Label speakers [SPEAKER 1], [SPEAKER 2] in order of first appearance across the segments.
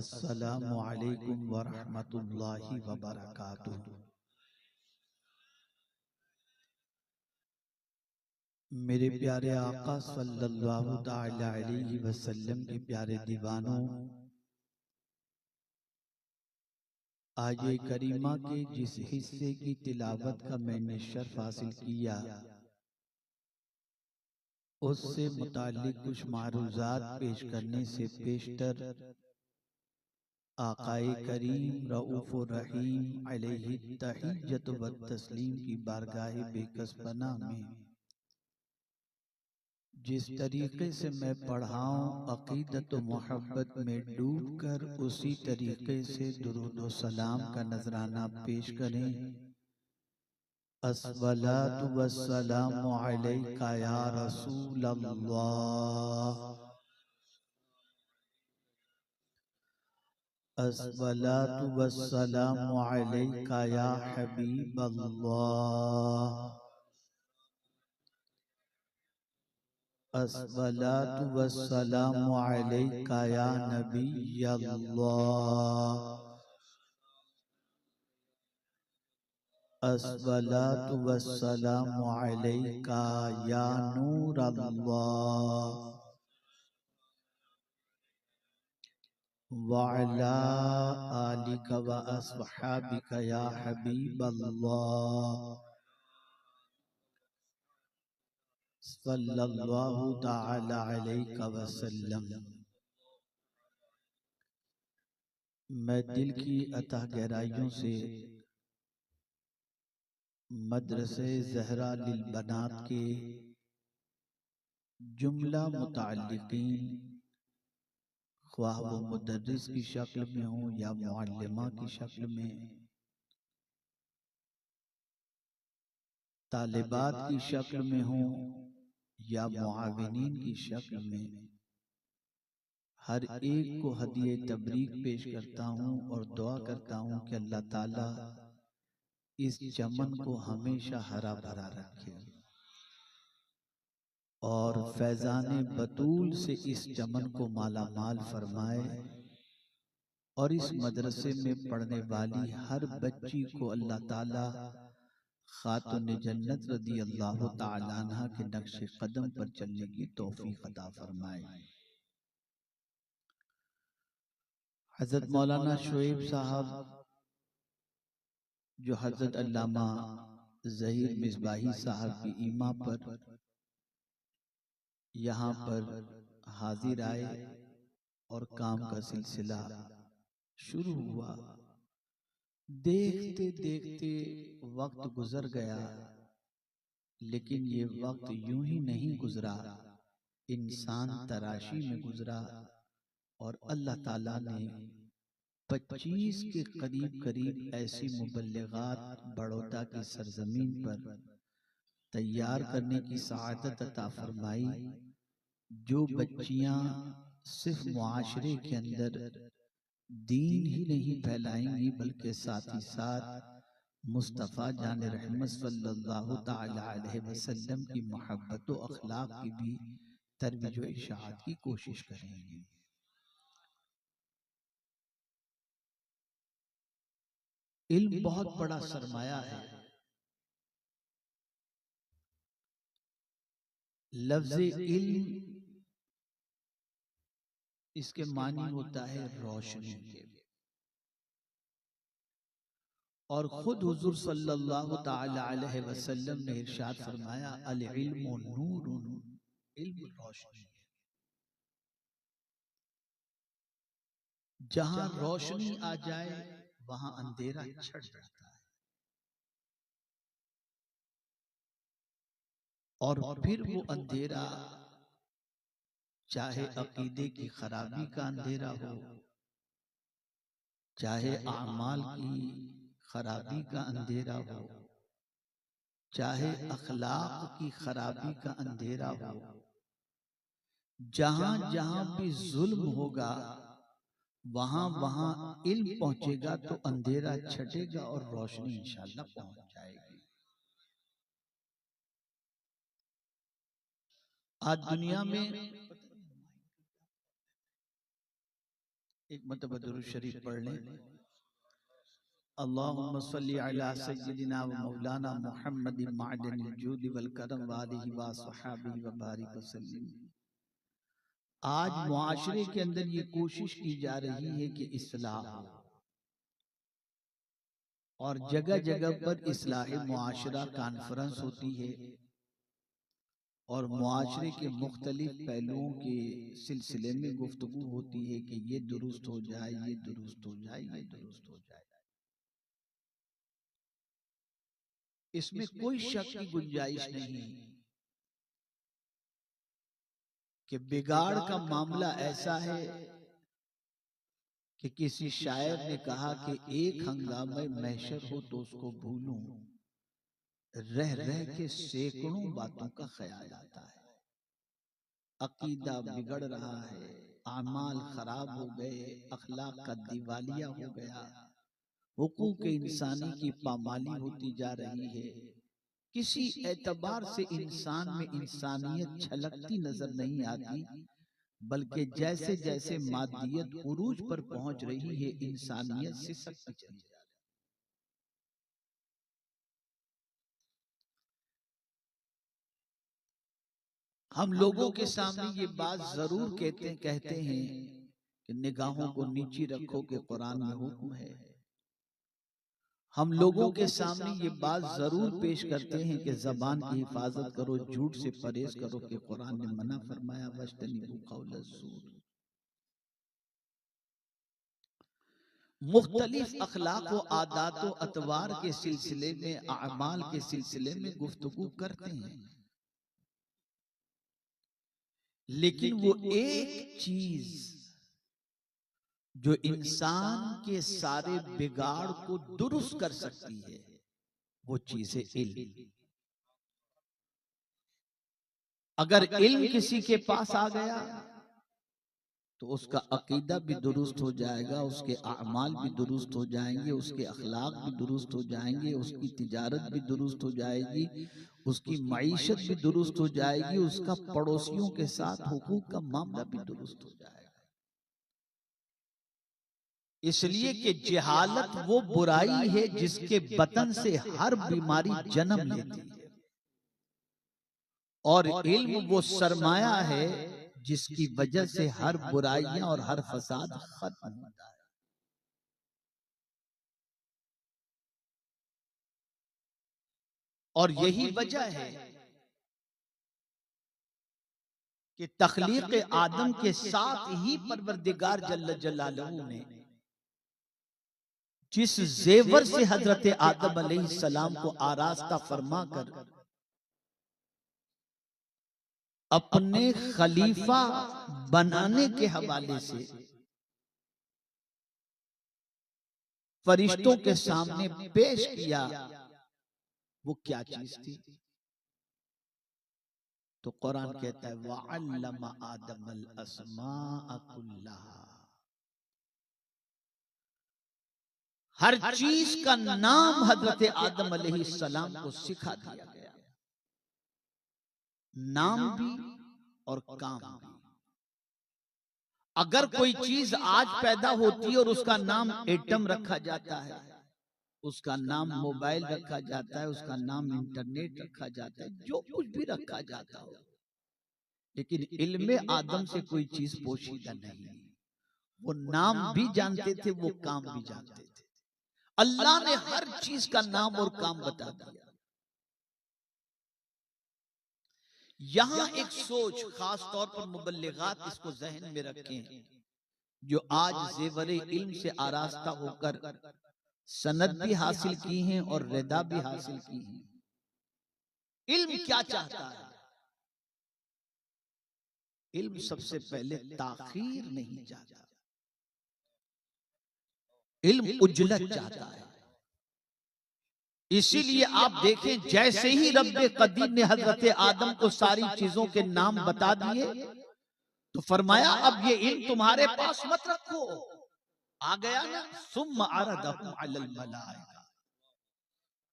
[SPEAKER 1] अस्सलामु अलैकुम वरहमतुल्लाहि वबरकातुहू। मेरे प्यारे आका सल्लल्लाहु ताला अलैहि वसल्लम के प्यारे दीवानों, आज करीमा के जिस हिस्से की तिलावत का मैंने शर्फ हासिल किया, उससे मुताल्लिक कुछ मारूज़ात पेश करने से पेशतर आकाए करीम रऊफ़ुर रहीम अलैहि तहिय्यत व तस्लीम की बारगाह बेकस पनाह में जिस तरीके से मैं पढ़ाऊं, अकीदत व मोहब्बत में डूब कर उसी तरीके से दुरूद व सलाम का नजराना पेश करें। अस्सलातु वस्सलामु अलैका या रसूल अल्लाह, अस्सलातु वस्सलामु अलैका या हबीब अल्लाह, अस्सलातु वस्सलामु अलैका या नबी अल्लाह, अस्सलातु वस्सलामु अलैका या नूर अल्लाह, व अला आलिका व अस्हाबिका या हबीब अल्लाह, सल्लल्लाहु ताला अलैहि वसल्लम। मैं दिल की अतः गहराइयों से मदरसे ज़हरा लिल बनात के जुमला मुताल्लिकीन, ख्वाह वो मुदर्रिस की शक्ल में हो या मुअल्लिमा की शक्ल में, तालिबात की शक्ल में हो या मुआविनीन की शक्ल में, हर एक को हदिये तबरीक पेश करता हूँ और दुआ करता हूँ कि अल्लाह ताला इस चमन को हमेशा हरा भरा रखे और फैजाने बतूल से इस चमन को माला माल फरमाए, और इस मदरसे में पढ़ने वाली हर बच्ची को अल्लाह ताला खातून जन्नत रदी अल्लाह ताला अन्हा के नक्शे कदम पर चलने की तौफीक अता फरमाए। हजरत मौलाना शोएब साहब, जो हजरत अल्लामा ज़हीर मिसबाही साहब की ईमा पर यहाँ पर हाजिर आए और काम का सिलसिला शुरू हुआ। देखते देखते वक्त गुजर गया, लेकिन ये वक्त यूं ही नहीं गुजरा, इंसान तराशी में गुजरा और अल्लाह ताला ने 25 के करीब करीब ऐसी मुबल्लिगात बड़ौदा की सरजमीन पर तैयार करने की सआदत अता फरमाई, जो बच्चियां सिर्फ मुआशरे के अंदर दीन ही नहीं फैलाएंगी बल्कि साथ ही साथ मुस्तफ़ा जान रहमत सल्लल्लाहु ताला अलैहि वसल्लम की मोहब्बत व अखलाक की भी तरबियत व इशाअत की कोशिश करेंगी। इल्म बहुत बड़ा सरमाया है। लफ्ज़ इल्म, इसके मानी होता है रोशनी के, और खुद हुजूर सल्लल्लाहु ताला अलैहि वसल्लम ने इरशाद फरमाया, अल इल्मु नूरुन, इल्म रोशनी है। जहां रोशनी आ जाए वहां अंधेरा छट जाता है, और फिर वो अंधेरा चाहे अकीदे की खराबी का अंधेरा हो, चाहे आमाल की खराबी का अंधेरा हो, चाहे अखलाक की खराबी का अंधेरा हो, जहां जहां भी जुल्म होगा वहां वहां इल्म पहुंचेगा तो अंधेरा छटेगा और रोशनी इंशाअल्लाह पहुंच जाएगी। आज दुनिया में एक मरतबा दुरूद शरीफ पढ़ लें। अल्लाहुम्मा सल्ली अला सय्यिदिना व मौलाना मुहम्मदिन मअदनिल जूद वल करम व आलिहि व अस्हाबिहि व बारिक वसल्लिम। आज मुआशरे के अंदर ये कोशिश की जा रही है कि इस्लाह हो, और जगह जगह पर इस्लाह मुआशरा कॉन्फ्रेंस होती है और मुआशरे के मुख्तलिफ पहलुओं के सिलसिले में गुफ्तगू होती है कि ये दुरुस्त हो जाए, ये दुरुस्त हो जाए, ये दुरुस्त हो जाए। इसमें कोई शक की गुंजाइश नहीं कि बिगाड़ का मामला ऐसा है कि किसी शायर ने कहा कि एक हंगामे महशर हो तो उसको भूलूं, रह रह के सैकड़ों बातों का ख्याल आता है। अकीदा बिगड़ रहा है, आमाल खराब हो गए, अखलाक का दिवालिया हो गया, हुकूक इंसानी की पामाली होती जा रही है। किसी एतबार से इंसान में इंसानियत छलकती नजर नहीं आती, बल्कि जैसे जैसे मादियत उरूज पर पहुंच रही है, इंसानियत से सकती चली जा रही है। हम लोगों के सामने ये बात जरूर कहते हैं कि निगाहों को नीची रखो कि कुरान में हुक्म है। हम लोगों के सामने ये बात जरूर पेश करते हैं कि जबान की हिफाजत करो, झूठ से परहेज करो कि कुरान ने मना फरमाया वज्तनिबू कौल ज़ूर। मुख्तलिफ अखलाक व आदात व अतवार के सिलसिले में, अमाल के सिलसिले में गुफ्तगू करते हैं, लेकिन वो एक चीज जो इंसान के सारे बिगाड़ को दुरुस्त कर सकती है, वो चीज है इल्म। अगर इल्म किसी के पास आ गया तो उसका अकीदा भी दुरुस्त हो जाएगा, उसके अमाल भी दुरुस्त हो जाएंगे, उसके अखलाक भी दुरुस्त हो जाएंगे, उसकी तिजारत भी दुरुस्त हो जाएगी, उसकी मईशत भी दुरुस्त हो जाएगी, उसका पड़ोसियों के साथ हुकूक का मामला भी दुरुस्त हो जाएगा। इसलिए कि जहालत वो बुराई है जिसके बतन से हर बीमारी जन्म लेती है, और इल्म वो सरमाया है जिसकी वजह से हर बुराइयां और हर फसाद खत्म होता है। और यही वजह है कि तख्लीक आदम के साथ ही परवरदिगार जल्ल जलालहू ने जिस जेवर से हजरत आदम अलैहिस्सलाम को आरास्ता फरमाकर अपने खलीफा बनाने के हवाले से फरिश्तों के सामने पेश किया, वो क्या चीज थी? तो कुरान कहता है वअल्लम आदमल अस्माअ कुल्लहा, हर चीज का नाम हजरत आदम अलैहिस्सलाम को सिखा दिया गया, नाम भी और काम भी। अगर कोई चीज आज पैदा होती है और उसका नाम एटम रखा जाता है, उसका नाम मोबाइल रखा जाता है, उसका नाम इंटरनेट रखा जाता है, जो कुछ भी रखा जाता हो, लेकिन इल्मे आदम से कोई चीज पोशीदा नहीं। वो नाम भी जानते थे, वो काम भी जानते थे। अल्लाह ने हर चीज का नाम और काम बता दिया। यहां एक सोच खास तौर पर मुबल्लिगात इसको जहन में रखें, जो आज जेवरे इल्म से आरास्ता होकर सनद भी हासिल की हैं और रिदा भी हासिल की हैं। इल्म क्या चाहता है? इल्म सबसे पहले ताखीर नहीं चाहता, इल्म उजलत चाहता है। इसीलिए आप देखें, जैसे ही रब्बे कदीर ने हजरत आदम को सारी चीजों के नाम बता दिए तो फरमाया अब ये इल्म तुम्हारे पास मत रखो। आ गया ना, सुम्मा अरदहु अलल मलाइका,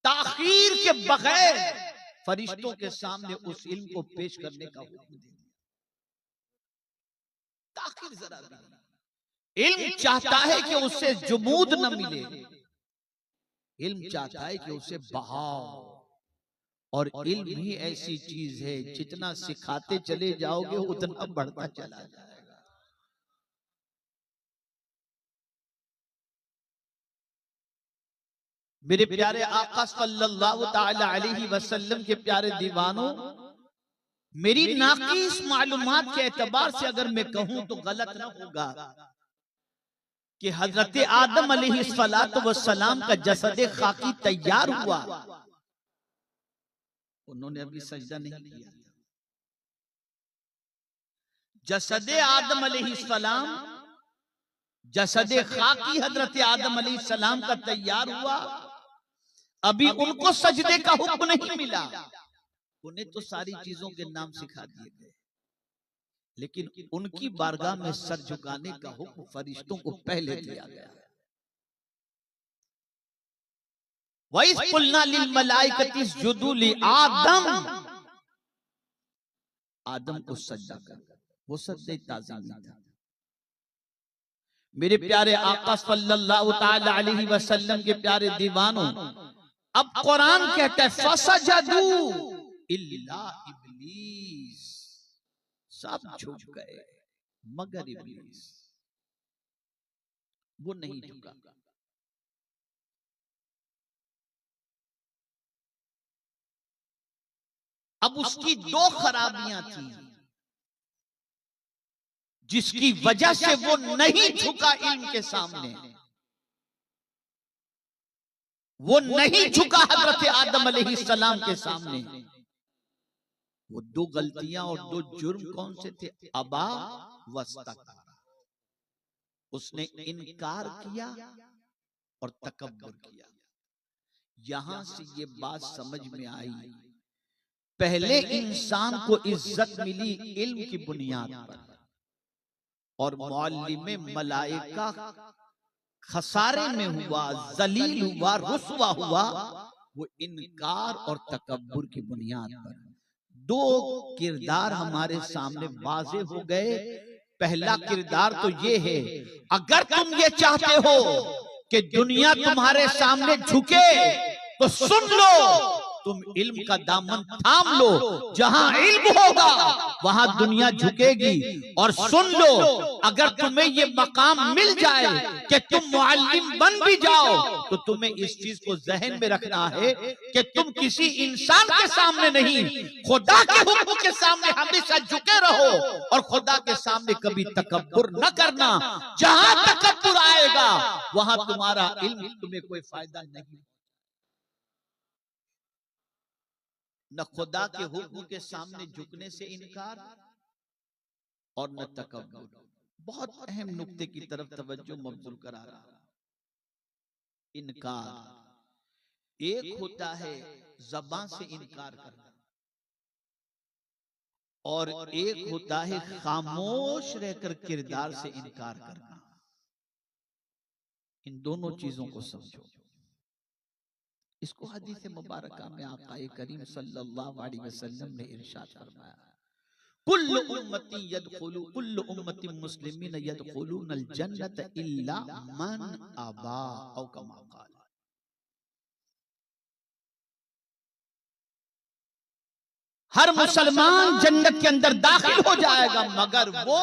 [SPEAKER 1] ताखीर के बगैर फरिश्तों के सामने उस इल्म को पेश करने का हुक्म दे दिया। ताखीर जरा भी नहीं। इल्म चाहता है कि उससे जुमूद न मिले, इल्म चाहता है कि उसे बहाव। और इल्म ही ऐसी चीज है जितना सिखाते चले जाओगे उतना बढ़ता चला जाएगा। मेरे प्यारे आका सल्लल्लाहु ताला अलैहि वसल्लम के प्यारे दीवानों, मेरी नाक़ीस मालूमात के एतबार से अगर मैं कहूं तो गलत न होगा कि हजरत आदम अलैहिस्सलातु वस्सलाम का जसद खाकी तैयार हुआ, उन्होंने अभी सजदा नहीं किया। जसद आदम अलैहिस्सलाम, जसद खाकी हजरत आदम अलैहिस्सलाम का तैयार हुआ, अभी उनको सजदे का हुक्म नहीं मिला। उन्हें तो सारी चीजों के नाम सिखा दिए गए, लेकिन उनकी बारगाह में सर झुकाने का हुक्म फरिश्तों को पहले दिया गया। वइज़ कुल्ना लिल मलाइकति इसजुदू लि आदम, आदम को सजदा कर, वो सजदे ताज़ीमी था। मेरे प्यारे आका सल्लल्लाहु ताला अलैहि वसल्लम के प्यारे दीवानों, अब कुरान कहता है फसजदू इल्ला इब्लीस, सब झुक गए मगर इब्लीस, वो नहीं झुका। अब उसकी दो खराबियां थी जिसकी वजह से वो नहीं झुका इल्म के सामने। वो नहीं झुका हजरत आदम अलैहिस्सलाम के सामने। वो दो गलतियां और दो जुर्म कौन से थे? अबा वस्तकबार, उसने इनकार किया और तकब्बुर किया। यहां से ये बात समझ में आई, पहले इंसान को इज्जत मिली इल्म की बुनियाद पर, और मुअल्लिमे मलाइका खसारे में हुआ, जलील हुआ, रुसवा हुआ, वो इनकार और तकब्बुर की बुनियाद पर। दो किरदार हमारे सामने वाज़े हो गए। पहला किरदार तो ये है, अगर तुम ये चाहते हो कि दुनिया तुम्हारे सामने झुके तो सुन लो, तुम इल्म का दामन थाम लो। जहां इल्म होगा वहां दुनिया झुकेगी। और सुन लो, अगर तुम्हें ये मकाम मिल जाए कि तुम मुअल्लिम बन भी जाओ, तो तुम्हें इस चीज को जहन में रखना है कि तुम किसी इंसान के सामने नहीं, खुदा के हुक्म के सामने हमेशा झुके रहो, और खुदा के सामने कभी तकब्बुर न करना। जहां तकब्बुर आएगा वहां तुम्हारा इल्म तुम्हें कोई फायदा नहीं। न खुदा के हुक्म के सामने झुकने से इनकार और न तकब्बुर। बहुत अहम नुक्ते की तरफ तवज्जो मबजूल करा रहा। इनकार एक होता है ज़बान से इनकार करना, और एक होता है खामोश रहकर किरदार से इनकार करना। इन दोनों चीजों को समझो। इसको हदीस मुबारका में आका करीम सल्लल्लाहु अलैहि वसल्लम ने इरशाद फरमाया, कुल्लु उम्मती यदखुलु कुल्लु उम्मती मुस्लिमीन यदखुलूनल जन्नत इल्ला मन अबा औ कमा क़ाल। हर मुसलमान जन्नत के अंदर दाखिल हो जाएगा मगर वो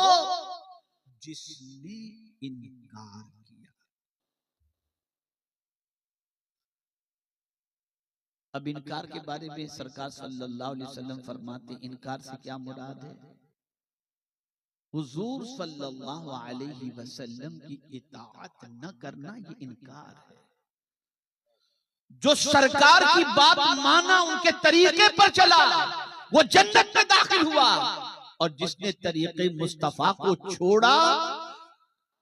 [SPEAKER 1] जिसने इनकार किया। अब इनकार के बारे में सरकार सल्लल्लाहु अलैहि वसल्लम फरमाते, इनकार से क्या मुराद है? हुजूर सल्लल्लाहु अलैहि वसल्लम की इताअत न करना, ये इनकार है। जो सरकार की बात माना, उनके तरीके पर चला, वो जन्नत में दाखिल हुआ। और जिसने तरीके मुस्तफा को छोड़ा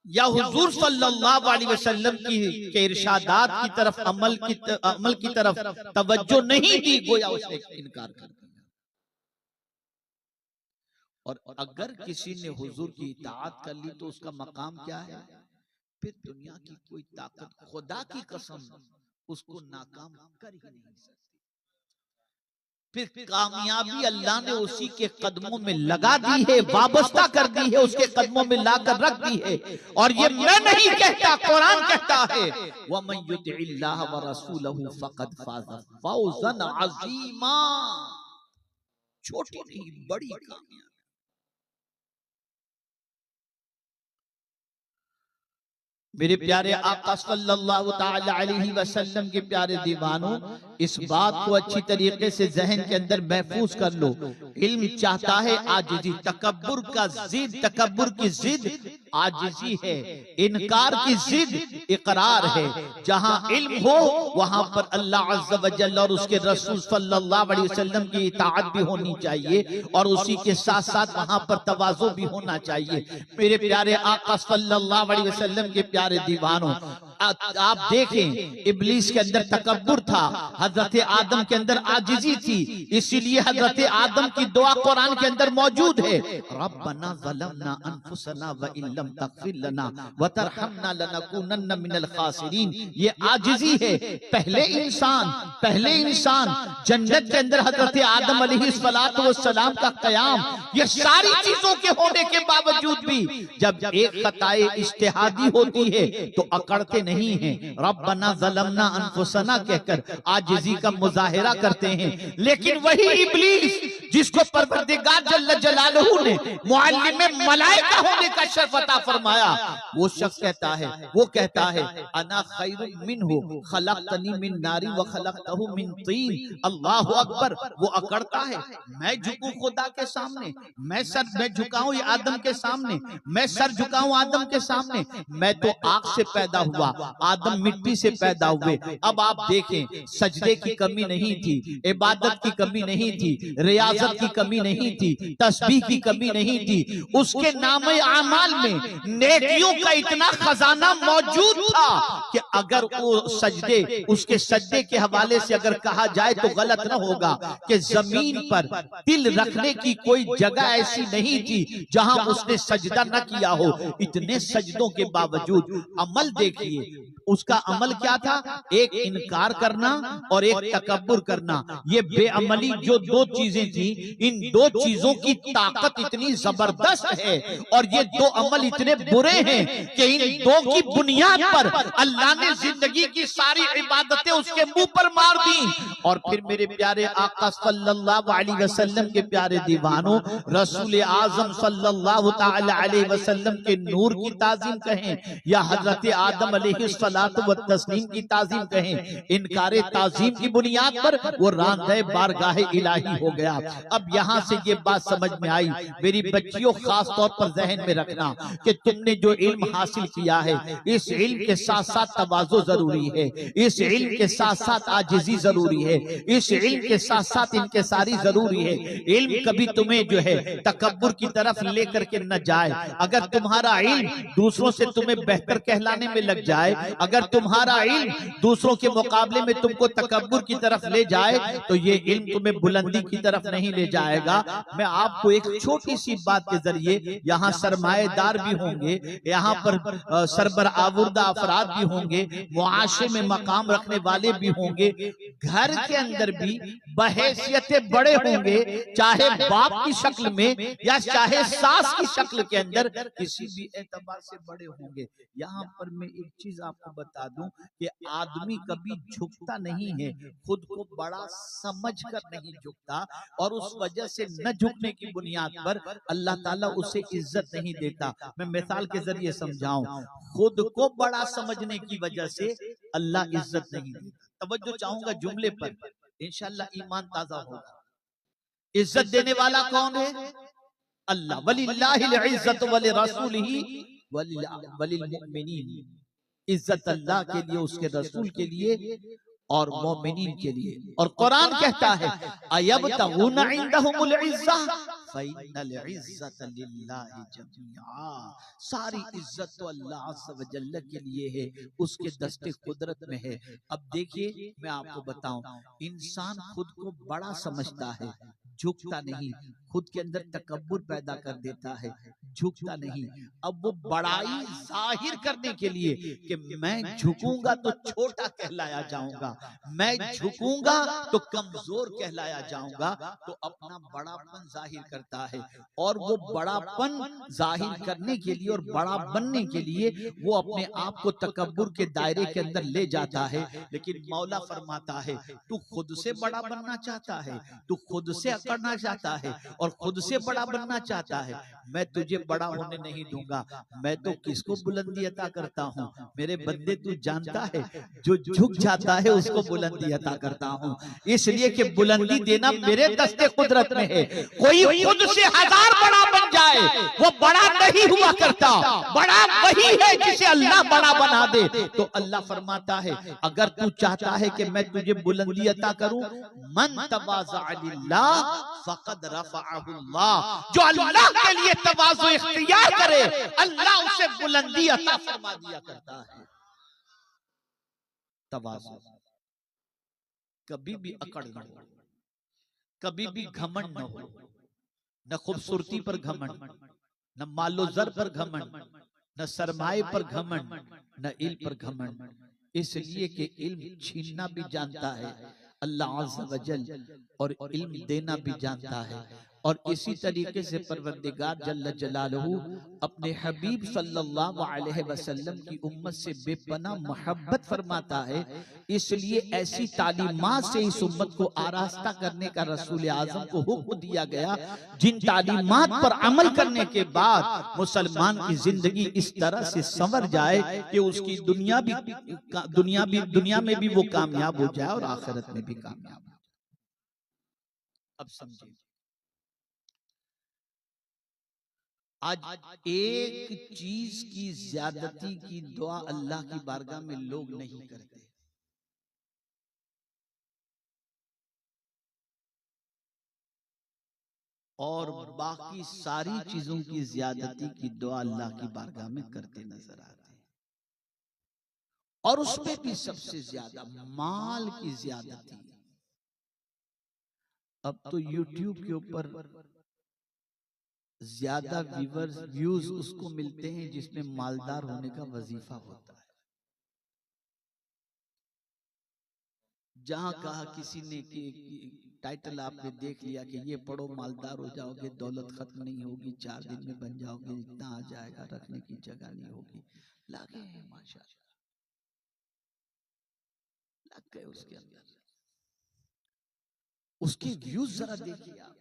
[SPEAKER 1] या हुजूर सल्लल्लाहु अलैहि वसल्लम की के इरशादात की तरफ अमल की तरफ तवज्जो नहीं दी, गोया उसने इनकार कर दिया। और अगर किसी ने हुजूर की इताअत कर ली तो उसका मकाम क्या है? फिर दुनिया की कोई ताकत, खुदा की कसम, उसको नाकाम कर ही नहीं सकती। फिर कामयाबी अल्लाह ने उसी के कदमों में लगा दी है, वाबस्ता कर दी है, उसके कदमों में लाकर रख दी है। और ये मैं नहीं कहता, कुरान कहता है, वमन युतिइल्लाह व रसूलहु फक़द फाज़ फौज़न अज़ीमा। छोटी नहीं, बड़ी कामयाबी। मेरे प्यारे आका सल्लल्लाहु ताला अलैहि वसल्लम के प्यारे दीवानों, इस बात को अच्छी तरीके से जहन के अंदर महफूज कर लो। इल्म चाहता है आजिजी, तकब्बुर का जिद, तकब्बुर की जिद आजिजी है, इनकार की जिद इकरार है। जहां इल्म हो वहां पर अल्लाह अज़्ज़ व जल्ल और उसके रसूल सल्लल्लाहु अलैहि वसल्लम की इताअत भी होनी चाहिए, और उसी के साथ साथ वहां पर तवाज़ु भी होना चाहिए। मेरे प्यारे आका सल्लल्लाहु अलैहि वसल्लम के प्यारे दीवानों, आप देखें, इब्लीस के अंदर तकब्बुर था, हजरत आदम के अंदर आजिजी थी। इसीलिए हजरत आदम की दुआ कुरान के अंदर मौजूद है, रब्बना ज़लमना अनफुसना व इल्लम तग़फिर लना व तरहमना लनकूनन्न मिनल खासिरीन। ये आजिजी है। पहले इंसान जन्नत के अंदर हजरत आदम अलैहिस्सलातु वस्सलाम का क़याम, ये सारी चीजों के होने के बावजूद भी जब एक खताए इज्तिहादी होती है तो अकड़ते नहीं हैं, रब्बना ज़लमना अनफुसना कहकर आजिज़ी का मुजाहिरा करते हैं। लेकिन वही इब्लीस जिसको परवरदिगार जल्ल जलालहू ने मुअल्लिमे मलाइका होने का शर्फ अता फरमाया, वो शख्स कहता है अना खैरुम मिन्हु खलक़तनी मिन नारी व खलक़तहु मिन तीन। अल्लाहु अकबर। वो अकड़ता है, मैं झुकूं खुदा के सामने, मैं झुकाऊं आदम के सामने, मैं सर झुकाऊं आदम के सामने, मैं तो आग से पैदा हुआ, आदम मिट्टी से पैदा हुए। अब आप देखें, सजदे की कमी नहीं थी, इबादत की कमी नहीं थी, रियाजत की कमी नहीं थी, तस्बीह की कमी नहीं थी। उसके नामे आमाल में नेकियों का इतना खजाना मौजूद था कि अगर वो उसके सजदे के हवाले से अगर कहा जाए तो गलत न होगा कि जमीन पर दिल रखने की कोई जगह ऐसी नहीं थी जहां उसने सजदा न किया हो। इतने सजदों के बावजूद अमल देखिए, उसका अमल क्या था? एक इनकार करना और एक तकब्बुर करना। ये बेअमली जो दो चीजें थी, इन दो चीजों की ताकत इतनी जबरदस्त है और ये दो अमल इतने बुरे हैं कि इन दो की बुनियाद पर अल्लाह ने जिंदगी की सारी इबादतें उसके मुंह पर मार दी। और फिर मेरे प्यारे आका सल्लल्लाहु अलैहि वसल्लम के प्यारे दीवानों, रसूल आजम सल्लल्लाहु ताला अलैहि वसल्लम के नूर की ताजीम कहें या हजरत आदम अलैहिस्सलातु व तस्लीम की ताजीम कहें, इनकारे ताजीम की बुनियाद पर वो रांदे बारगाह इलाही हो गया। अब यहाँ से ये बात समझ में आई, मेरी बच्चियों खास तौर पर जहन में रखना कि तुमने जो इल्म हासिल किया है, इस इल्म के साथ साथ तवाज़ु जरूरी है, इस इल्म के साथ साथ आजिज़ी जरूरी है, इस इल्म के साथ साथ इनकिसारी जरूरी है। इल्म कभी तुम्हें जो है तकब्बुर की तरफ लेकर के न जाए। अगर तुम्हारा इल्म दूसरों से तुम्हें बेहतर कहलाने में लग जाए, अगर तुम्हारा इल्म दूसरों के मुकाबले में तुमको तकब्बुर की तरफ ले जाए, तो ये इल्म तुम्हें बुलंदी की तरफ नहीं ले जाएगा। मैं आपको एक छोटी सी बात के जरिए, यहाँ सरमाएदार भी होंगे, यहाँ पर सरबर आवुर्दा अफराद भी होंगे, मुआशरे में मकाम रखने वाले भी होंगे, घर के अंदर भी बहैसियते बड़े होंगे, चाहे बाप की शक्ल में या चाहे सास की शक्ल के अंदर, किसी भी एतबार से बड़े होंगे। यहाँ पर मैं एक चीज आपको बता दूं कि आदमी कभी झुकता नहीं है, खुद को बड़ा समझकर नहीं झुकता, और उस वजह से न झुकने की बुनियाद पर अल्लाह ताला उसे इज्जत नहीं देता। मैं मिसाल के जरिए समझाऊं, खुद को बड़ा समझने की वजह से अल्लाह इज्जत नहीं देता। तवज्जो चाहूंगा जुमले पर, इंशाअल्लाह ईमान ताजा होगा। इज्जत देने वाला कौन है? अल्लाह। वलिल्लाहिल इज्जत वलिरसूलिही वलिलमुमिनीन। इज्जत अल्लाह के लिए, उसके रसूल के लिए और मोमिनीन के लिए। और कुरान कहता है अयबतगूना इंदहुमुल इज्जा फइन्नल इज्जत लिल्लाहि जमीआ। सारी इज्जत तो अल्लाह अज़्ज़ व जल्ल के लिए है, उसके दस्ते कुदरत में है। अब देखिए, मैं आपको बताऊं, इंसान खुद को बड़ा समझता है, झुकता नहीं, खुद के अंदर तकब्बुर पैदा कर देता है, झुकता नहीं। अब वो बड़ाई जाहिर करने के लिए कि मैं झुकूंगा तो छोटा कहलाया जाऊंगा, मैं झुकूंगा तो कमजोर कहलाया जाऊंगा, तो अपना बड़ापन जाहिर करता है। और वो बड़ापन जाहिर करने के लिए और बड़ा बनने के लिए वो अपने आप को तकब्बुर के दायरे के अंदर ले जाता है। लेकिन मौला फरमाता है तू खुद से बड़ा बनना चाहता है, तू खुद से अकड़ना चाहता है और खुद से बड़ा बनना चाहता है, मैं तुझे बड़ा होने नहीं दूंगा। मैं तो किसको बुलंदी अता करता हूँ मेरे बंदे, तू जानता है, जो झुक जाता है उसको बुलंदी अता करता हूँ। इसलिए कि बुलंदी देना मेरे दस्ते कुदरत में है। कोई खुद से हजार बड़ा बन जाए वो बड़ा नहीं हुआ करता, बड़ा वही है जिसे अल्लाह बड़ा बना दे। तो अल्लाह फरमाता है अगर तू चाहता है कि मैं तुझे बुलंदी अता करूं, मन तवाज़ा लिल्लाह फक़द रफ़अहुल्लाह, जो अल्लाह के लिए तवाज़ु इख्तियार करे अल्लाह उसे बुलंदी अता फरमा दिया करता है। तवाज़ु, कभी भी अकड़ न हो, कभी भी घमंड न हो, न खूबसूरती पर घमंड, न मालो ज़र पर घमंड, न सरमाए पर घमंड, न इल्म पर घमंड। इसलिए कि इल्म छीनना भी जानता है अल्लाह अज़्ज़ व जल, और इल्म देना भी जानता है। और इसी तरीके से परवरदिगार जल्ल जलालहू अपने हबीब सल्लल्लाहु अलैहि वसल्लम की उम्मत से बेपनाह मोहब्बत फरमाता है। इसलिए ऐसी तालीमात से इस उम्मत को आरास्ता करने का रसूल आजम को हुक्म दिया गया, जिन तालीमात पर अमल करने के बाद मुसलमान की जिंदगी इस तरह से संवर जाए कि उसकी दुनिया में भी वो कामयाब हो जाए और आखिरत में भी कामयाब हो जाए। अब समझिए, आज एक चीज की ज्यादती की दुआ अल्लाह की बारगाह में लोग नहीं करते। और बाकी सारी चीजों की ज्यादती की दुआ अल्लाह की बारगाह में करते नजर आते हैं। और उसमें भी सबसे ज्यादा माल की ज्यादती। अब तो YouTube के ऊपर ज्यादा व्यूज उसको मिलते हैं जिसमें मालदार होने का वजीफा होता है। जहां कहा किसी ने कि टाइटल आपने देख लिया कि ये पढ़ो मालदार हो जाओगे, दौलत खत्म नहीं होगी, 4 दिन में बन जाओगे, इतना आ जाएगा, रखने की जगह नहीं होगी, लगे हैं माशाल्लाह, लग गए उसके अंदर। उसके व्यूज जरा देखिए आप।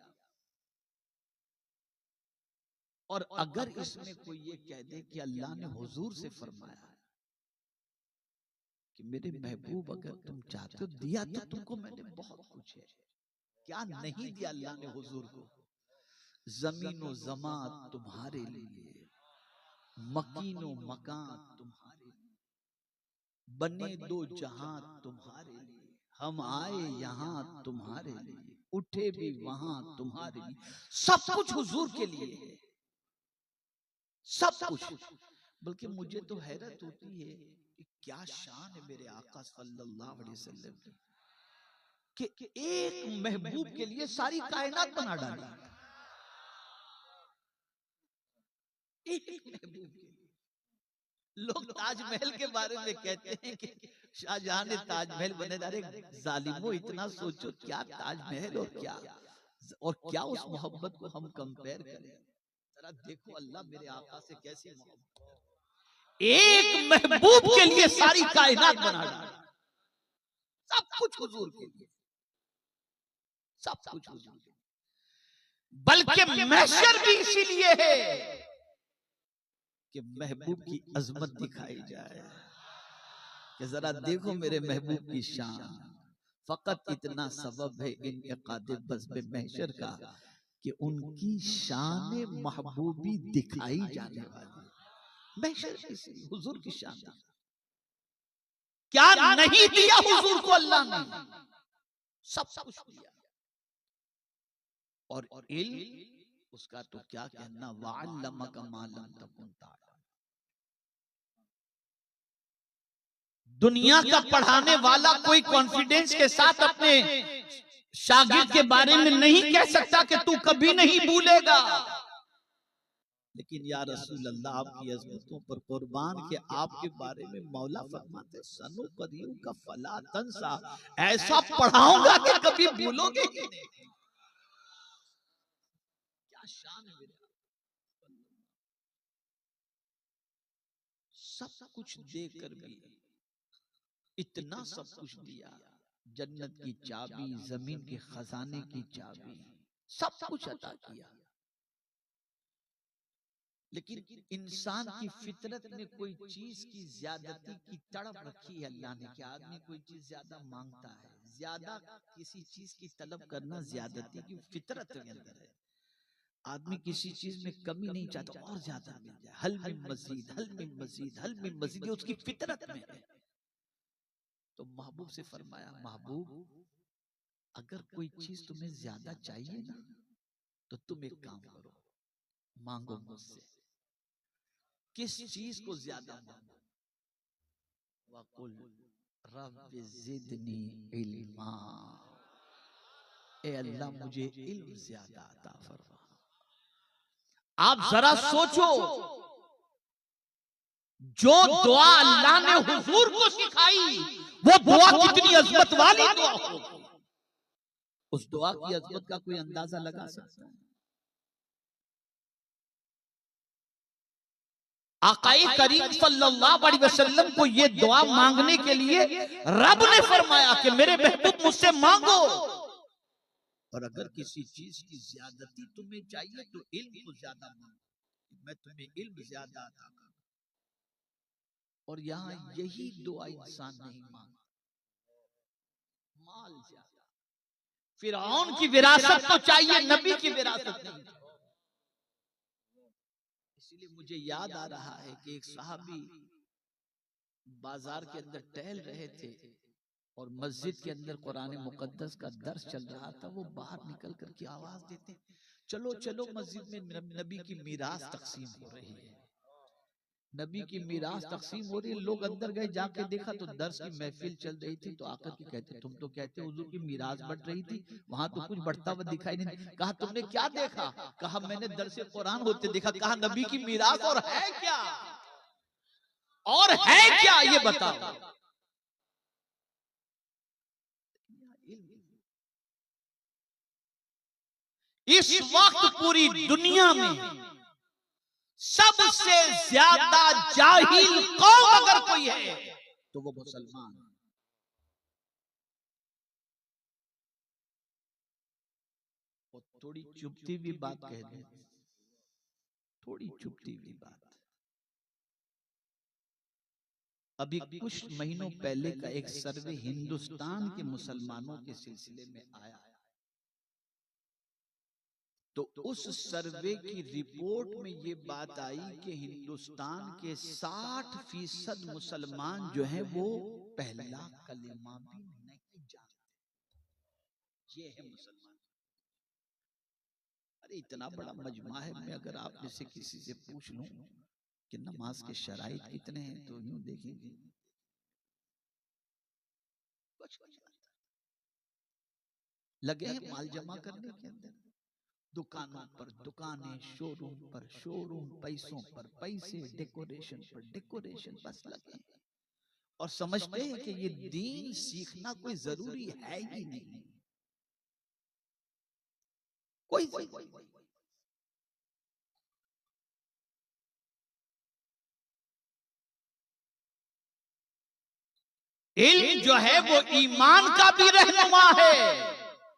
[SPEAKER 1] और अगर इसमें कोई ये कह दे कि अल्लाह ने हुजूर से फरमाया है कि मेरे महबूब अगर तुम चाहते हो दिया तो तुमको मैंने बहुत कुछ है, क्या नहीं दिया अल्लाह ने हुजूर को? जमीनो जमात तुम्हारे लिए, मकीनो मकान तुम्हारे लिए, बने दो जहां तुम्हारे लिए, हम आए यहां तुम्हारे लिए, उठे भी वहां तुम्हारे लिए, सब कुछ हुजूर के लिए है, सब कुछ। बल्कि मुझे तो हैरत होती है कि क्या शान है मेरे आका सल्लल्लाहु अलैहि वसल्लम की कि एक महबूब के लिए सारी कायनात बना डाली। एक महबूब के लिए। लोग ताजमहल के बारे में कहते हैं कि शाहजहां ने ताजमहल बने। अरे जालिमो, इतना सोचो, क्या ताजमहल और क्या उस मोहब्बत को हम कंपेयर करें। जरा देखो अल्लाह मेरे आका से कैसी मोहब्बत, एक महबूब के लिए सारी कायनात बना डाली, सब कुछ हुजूर के लिए, सब कुछ हुजूर के लिए। बल्कि महशर भी इसीलिए है कि महबूब की अजमत दिखाई जाए कि जरा देखो मेरे महबूब की शान। फकत इतना सबब है इनइकाद बज़्म महशर का कि उनकी शान महबूबी दिखाई जाने वाली। महशर की हुजूर की शान क्या नहीं दिया हुजूर को अल्लाह ने, सब कुछ दिया। और इल्म उसका तो क्या कहना, वअल्लमका मा लम तकुन तअलम। दुनिया का पढ़ाने वाला कोई कॉन्फिडेंस के साथ अपने शागिर्द के बारे में नहीं कह सकता कि तू कभी नहीं भूलेगा। लेकिन या रसूल अल्लाह, आपकी अज़मतों पर कुर्बान के आपके बारे में मौला फरमाते सनो करियो का फला तंसा, ऐसा पढ़ाऊंगा कि कभी भूलोगे ही नहीं। क्या शान है मेरे, सब कुछ देकर भी इतना सब कुछ दिया, जन्नत की चाबी, जमीन के खजाने की चाबी, सब कुछ अता किया। लेकिन इंसान की फितरत में कोई चीज की ज्यादती की तड़प रखी है अल्लाह ने, कि आदमी कोई चीज ज्यादा मांगता है, ज्यादा किसी चीज की तलब करना ज्यादती की फितरत के अंदर है। आदमी किसी चीज में कमी नहीं चाहता, और ज्यादा मिल जाए, हल में मजीद, हल में मजीद, हल में मजीद, ये उसकी फितरत में है। तो महबूब से फरमाया, महबूब अगर कोई चीज तुम्हें ज्यादा चाहिए ना, तो तुम एक काम करो, मांगो मुझसे। किस चीज को ज्यादा मांगो? वकुल रब्बि ज़िदनी इल्मा, ए अल्लाह मुझे इल्म ज्यादा अता फरमा। आप जरा सोचो, जो दुआ अल्लाह ने हुजूर को सिखाई, वो दुआ कितनी अजमत वाली दुआ होगी। उस दुआ की अजमत का कोई अंदाजा लगा सकता है? आकाई करीम सल्लल्लाहु अलैहि वसल्लम को ये दुआ मांगने के लिए रब ने फरमाया कि मेरे महबूब मुझसे मांगो, और अगर किसी चीज की ज्यादती तुम्हें चाहिए तो इल्म को ज्यादा मांगो, मैं तुम्हें इल्म ज्यादा अता करूं। और यहाँ यही दुआ इंसान नहीं मांगता, माल ज्यादा। फिरौन की विरासत तो चाहिए, नबी की विरासत नहीं। इसलिए मुझे याद आ रहा है कि एक सहाबी बाजार के अंदर टहल रहे थे और मस्जिद के अंदर कुरान मुकद्दस का दर्स चल रहा था। वो बाहर निकल करके आवाज देते, चलो चलो मस्जिद में नबी की मीरास तकसीम हो रही है, नबी की मीरास तकसीम हो रही है। लोग अंदर गए, जाके देखा तो दर्स की महफिल चल रही थी। तो आकर के कहते, तुम तो कहते हुजूर की मीरास बढ़ रही थी, वहां तो कुछ बढ़ता हुआ दिखाई नहीं। कहा तुमने क्या देखा? कहा मैंने दर्स कुरान होते देखा। कहा नबी की मीरास और है क्या, और है क्या ये बताओ। इस वक्त पूरी दुनिया में सबसे ज्यादा जाहिल कौम अगर कोई है तो वो मुसलमान। और थोड़ी चुपती हुई बात कह दे, थोड़ी चुपती हुई बात, अभी कुछ महीनों पहले का एक सर्वे हिंदुस्तान के मुसलमानों के सिलसिले में आया, तो उस सर्वे की रिपोर्ट में ये बात आई कि हिंदुस्तान के 60% मुसलमान जो हैं वो पहला कलेमा भी नहीं जानते। ये है मुसलमान। अरे इतना बड़ा मजमा है, मैं अगर आप में से किसी से पूछ लूं कि नमाज के शराइत कितने हैं, तो यूं देखेंगे कुछ लगे हैं माल जमा करने के अंदर, दुकानों पर दुकानें, शोरूम पर शोरूम, पैसों पर पैसे, डेकोरेशन पर डेकोरेशन, बस लगे और समझते हैं कि ये दीन सीखना कोई जरूरी है ही नहीं, कोई इल्म जो है वो ईमान का भी रहनुमा है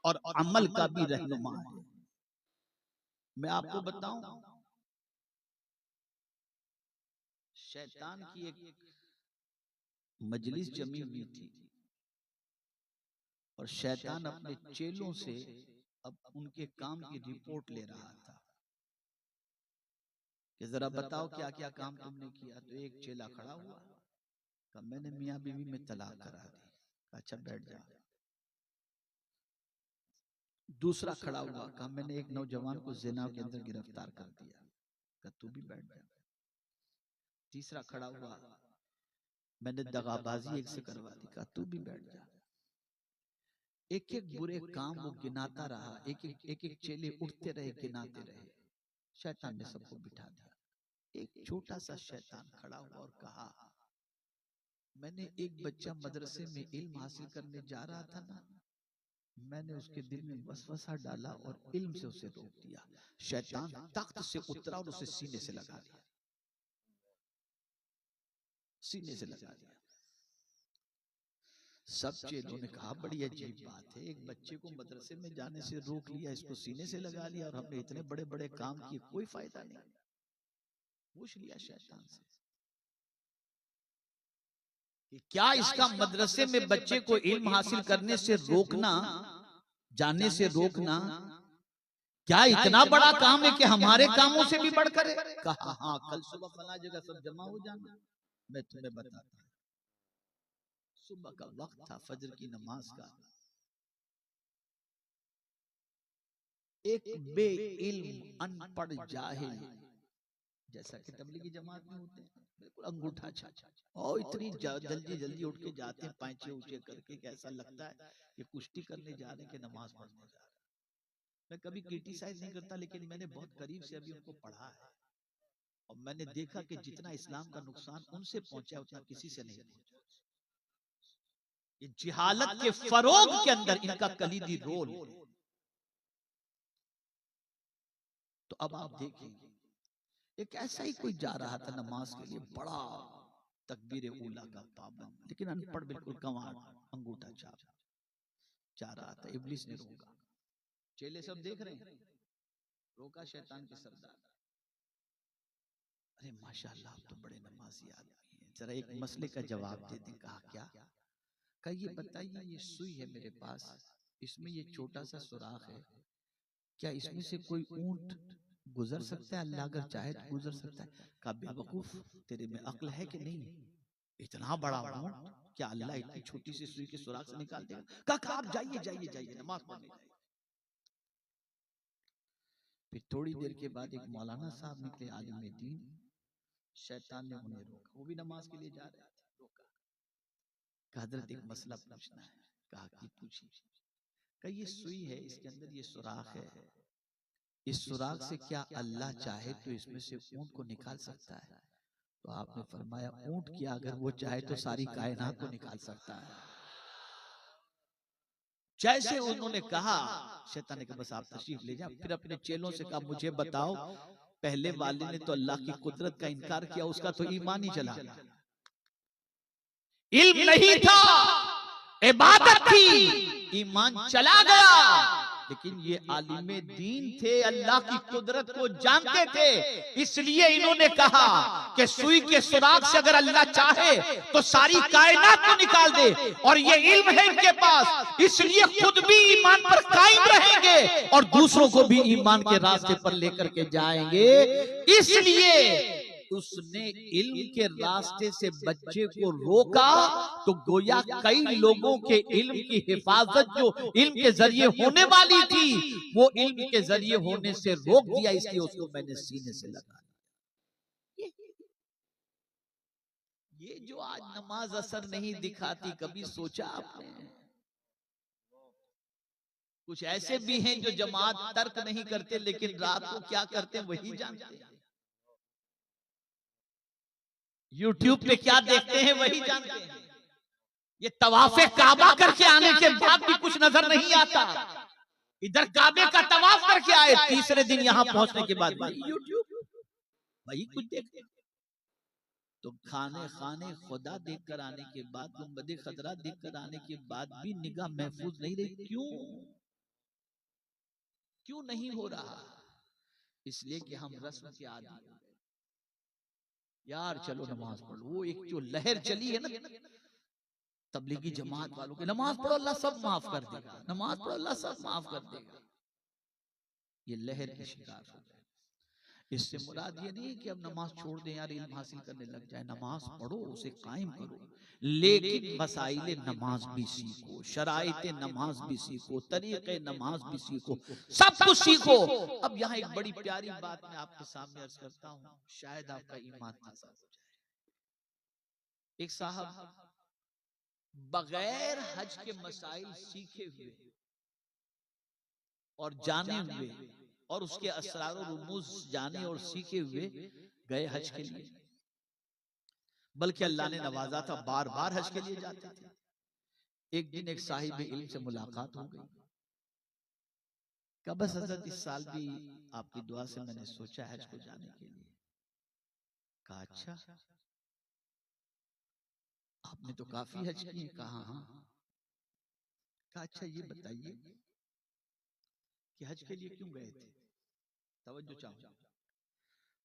[SPEAKER 1] और अमल का भी रहनुमा है। मैं आपको बताऊं, शैतान की एक मजलिस जमी हुई थी और शैतान अपने चेलों से अब उनके काम की रिपोर्ट ले रहा था कि जरा बताओ क्या क्या काम तुमने किया। तो एक चेला खड़ा हुआ, कहा मैंने मियां बीवी में तलाक करा दी। अच्छा बैठ जा। दूसरा खड़ा हुआ, कहा मैंने एक नौजवान को जिना के अंदर गिरफ्तार कर दिया। कहा तू भी बैठ जा। तीसरा खड़ा हुआ, मैंने दगाबाजी एक से करवा दी। कहा तू भी बैठ जा। एक एक बुरे काम वो गिनाता रहा, एक एक चेले उठते रहे, गिनाते रहे। शैतान ने सबको बिठा दिया। एक छोटा सा शैतान खड़ा हुआ और कहा, मैंने एक बच्चा मदरसे में इल्म हासिल करने जा रहा था ना, मैंने उसके दिल में वसवसा डाला और इल्म से उसे रोक दिया। शैतान तख्त से उतरा और उसे सीने से लगा दिया, सीने से लगा दिया। सब चेलों ने कहा, बड़ी अजीब बात है, एक बच्चे को मदरसे में जाने से रोक लिया, इसको सीने से लगा लिया, और हमने इतने बड़े बड़े काम किए, कोई फायदा नहीं। पूछ लिया शैतान से कि क्या इसका मदरसे में बच्चे को इल्म हासिल करने से रोकना, जाने से रोकना, क्या इतना बड़ा काम है कि हमारे कामों से भी बढ़कर है? कहा, हाँ, कल सुबह फला जगह सब जमा हो जाना, मैं तुम्हें बताता हूं। सुबह का वक्त था, फजर की नमाज का। एक बेइल्म अनपढ़ जाहिल, जैसा कि तबलीगी जमात में होते हैं, बिल्कुल अंगूठा छाछा, और इतनी जल्दी जल्दी उठ के जाते हैं पांचे ऊंचे करके, कैसा लगता है कि कुश्ती करने जा रहे हैं कि नमाज पढ़ने जा रहे हैं। मैं कभी क्रिटिसाइज नहीं करता, लेकिन मैंने बहुत करीब से अभी उनको पढ़ा है, और मैंने देखा कि जितना इस्लाम का नुकसान उनसे पहुंचा, उतना किसी से नहीं पहुंचा। ये जिहालत के फरोग के अंदर इनका कलीदी रोल। तो अब आप देखिए, एक ऐसा ही कोई जा रहा था नमाज के लिए, बड़ा तकबीर ऊला का पाबंद, लेकिन अनपढ़, बिल्कुल कवाड़, अंगूठा छाप, जा रहा था। इब्लिस ने रोका, चेले सब देख रहे हैं, रोका शैतान के सरदार। अरे माशाअल्लाह, आप तो बड़े नमाजी आदमी हैं, जरा एक मसले का जवाब दे दें। कहा, क्या? कहा, ये बताइए, ये सुई है मेरे पास, इसमें ये छोटा सा सुराख है, क्या इसमें से कोई ऊंट गुजर सकता है? अल्लाह अगर चाहे तो गुजर सकता है। कहा, बेवकूफ, तेरे में अक्ल है कि नहीं? इतना बड़ा ऊंट क्या अल्लाह इतनी छोटी सी सुई के सुराख से निकाल देगा? कहा, आप जाइए जाइए जाइए, नमाज पढ़ने जाइए। फिर थोड़ी देर के बाद एक मौलाना साहब निकले, आलिम दीन। शैतान ने उन्हें रोका, वो भी नमाज के लिए जा रहे थे, रोका। कहा, हजरत एक मसला पूछना है। कहा कि पूछिए। कहा, ये सुई है, इसके अंदर ये सुराख है, इस सुराख से क्या अल्लाह चाहे तो इसमें से ऊंट को निकाल सकता है? तो आपने फरमाया, ऊंट क्या, अगर वो चाहे तो सारी कायनात को निकाल सकता है। जैसे उन्होंने कहा, शैतान ने कहा, बस आप तशरीफ ले जाओ। फिर अपने चेलों से कहा, मुझे बताओ, पहले वाले ने तो अल्लाह की कुदरत का इनकार किया, उसका तो ईमान ही चला गया। इल्म नहीं था, इबादत थी, ईमान चला गया। लेकिन ये आलिमे दीन थे, अल्लाह की कुदरत को जानते थे, इसलिए इन्होंने कहा कि सुई के सुराख से अगर अल्लाह चाहे तो सारी कायनात को निकाल दे, और ये इल्म है इनके पास, इसलिए खुद भी ईमान पर कायम रहेंगे और दूसरों को भी ईमान के रास्ते पर लेकर के जाएंगे। इसलिए उसने इल्म के रास्ते से बच्चे को रोका, तो गोया कई लोगों के इल्म की हिफाजत जो इल्म के जरिए होने वाली थी, वो इल्म के जरिए होने से रोक दिया, इसलिए उसको मैंने सीने से लगा। ये जो आज नमाज असर नहीं दिखाती, कभी सोचा आपने? कुछ ऐसे भी हैं जो जमात तर्क नहीं करते, लेकिन रात को क्या करते हैं वही जानते हैं, यूट्यूब पे क्या देखते हैं वही जानते हैं। ये तवाफे काबा करके आने के बाद भी कुछ नजर नहीं आता, इधर काबे का तवाफ करके आए, तीसरे दिन यहाँ पहुंचने के बाद यूट्यूब वही कुछ देखते। तो खाने खाने खुदा देखकर आने के बाद, गुंबदे खदरा देखकर आने के बाद भी निगाह महफूज नहीं रही। क्यों? क्यों नहीं हो रहा? इसलिए कि हम रस्म के आदी हो गए। यार चलो नमाज पढ़ो, वो एक जो लहर चली है ना तबलीगी जमात वालों के, नमाज पढ़ो अल्लाह सब माफ कर देगा, नमाज पढ़ो अल्लाह सब माफ कर देगा, ये लहर के शिकार हो गए। इससे मुराद ये नहीं कि अब नमाज छोड़ दें यार, इल्म हासिल करने लग जाए। नमाज पढ़ो, उसे कायम करो, लेकिन मसाइले नमाज भी सीखो, शराइते नमाज भी सीखो, तरीके नमाज भी सीखो, सब कुछ सीखो। अब यहाँ एक बड़ी प्यारी बात मैं आपके सामने अर्ज करता हूँ, शायद आपका ईमान ताज़ा हो जाए। एक साहब बगैर हज के मसाइल सीखे हुए और जाने हुए और उसके असरार और रुमूज जाने और सीखे हुए गए हज के लिए, बल्कि अल्लाह ने नवाजा था, बार बार हज के लिए जाते थे। एक दिन एक साहिब इल्म से मुलाकात हो गई। कहा बस हजरत इस साल भी आपकी दुआ से मैंने सोचा हज को जाने के लिए। कहा अच्छा, आपने तो काफी हज किए। कहा हाँ। कहा अच्छा ये बताइए कि हज के लिए क्यों गए थे, तवज्जो चाहूंगा।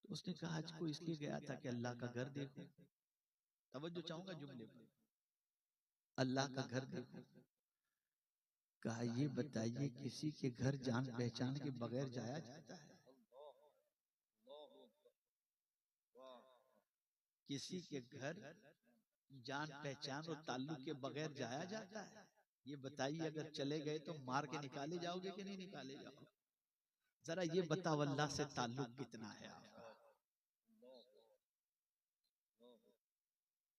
[SPEAKER 1] तो उसने कहा हज को इसलिए गया था कि अल्लाह का घर देखो। तवज्जो चाहूंगा जुमले पर, अल्लाह का घर देखो। कहा ये बताइए किसी के घर जान पहचान के बगैर जाया जाता है? किसी के घर जान पहचान और ताल्लुक के बगैर जाया जाता है? ये बताइए, अगर चले गए तो मार के निकाले जाओगे कि नहीं निकाले जाओगे? जरा ये बताओ अल्लाह से ताल्लुक कितना है आपका,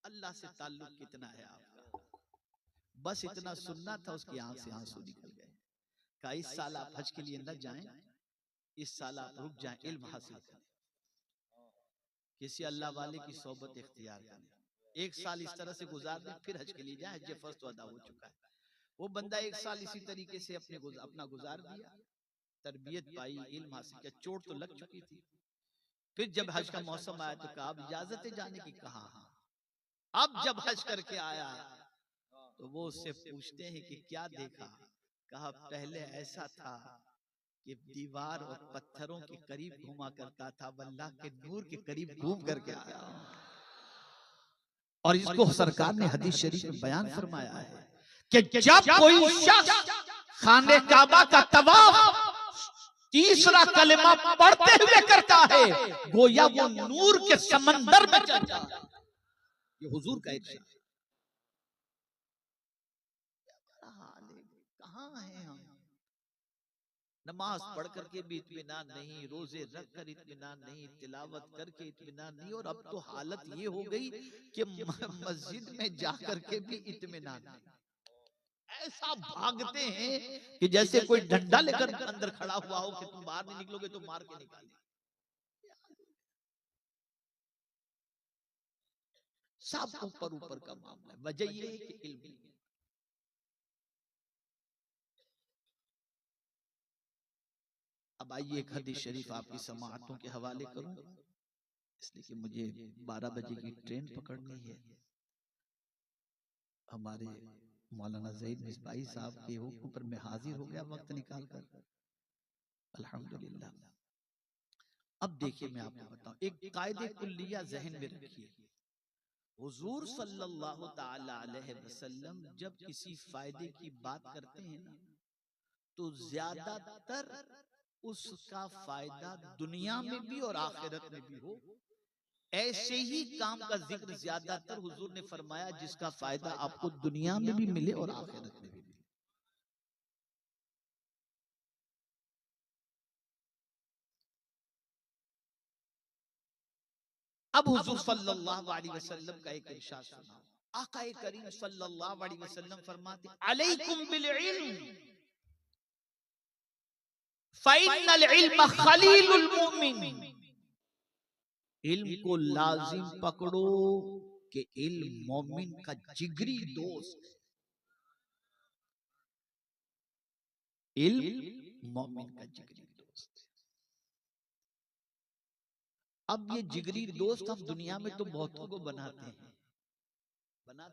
[SPEAKER 1] अल्लाह से ताल्लुक कितना है आपका? बस इतना सुनना था, उसकी आंख से आंसू निकल गए। कहा इस साल आप हज के लिए न जाएं, इस साल आप रुक जाएं, इल्म हासिल करें, किसी अल्लाह वाले की सोबत इख्तियार करें। एक साल इस तरह से गुजार दें, फिर हज के लिए जाएं, हज फर्ज तो अदा हो चुका है। वो बंदा एक साल इसी तरीके से अपना गुजार दिया, तरबियत पाई, इल्म हासिल किया, चोट तो लग चुकी थी। फिर जब हज का मौसम आया तो कहा अब इजाजत है जाने की। कहा हाँ। अब जब हज करके आया तो वो उससे पूछते हैं कि क्या देखा? कहा पहले ऐसा था कि दीवार और पत्थरों के करीब घूमा करता था, अल्लाह के नूर के करीब घूम करके आया। और इसको सरकार ने हदीस शरीफ में बयान फरमाया है कि जब कोई शख्स खाने काबा का तवाफ तीसरा कलमा पढ़ते हुए करता है, गोया वो नूर के समंदर में चल जाता है। ये हुजूर का इरशाद। कहाँ हैं हम? नमाज पढ़ करके भी इत्मीनान नहीं, रोजे रख कर इत्मीनान नहीं, तिलावत करके इत्मीनान नहीं, और अब तो हालत ये हो गई कि मस्जिद में जा करके भी इत्मीनान नहीं। ऐसा भागते हैं कि जैसे कोई डंडा लेकर अंदर खड़ा हुआ हो कि तुम बाहर नहीं निकलोगे तो मार के निकाले। सब ऊपर ऊपर का मामला है। वजह ये है कि इल्म। अब आइए एक हदीस शरीफ आपकी समाअतों के हवाले करूं, इसलिए कि मुझे 12 बजे की ट्रेन पकड़नी है। हमारे मौलाना ज़ईद मिसबाही साहब के हुक्म पर मैं हाजिर हो गया वक्त निकाल कर, अल्हम्दुलिल्लाह। अब देखिए मैं आपको बताऊं, एक कायदे कुल्लिया जहन में रखिए। हुजूर सल्लल्लाहु ताला अलैहि वसल्लम जब किसी फायदे की बात करते हैं ना, तो ज्यादातर उसका फायदा दुनिया में भी और आखिरत में भी हो। ऐसे ही काम का जिक्र ज्यादातर हुजूर ने फरमाया जिसका फायदा आपको दुनिया में भी मिले और आखिरत में भी मिले। अब हुजूर सल्लल्लाहु अलैहि वसल्लम का एक इरशाद सुनाओ। आका करीम सल्लल्लाहु अलैहि वसल्लम फरमाते अलैकुम बिल इल्म फ़इन्नल इल्म खलीलुल मुमिन। इल्म को लाजिम पकड़ो कि इल्म मोमिन का जिगरी दोस्त। इल्म मोमिन का जिगरी दोस्त। अब ये जिगरी दोस्त हम दुनिया में तो बहुतों को बनाते हैं ना।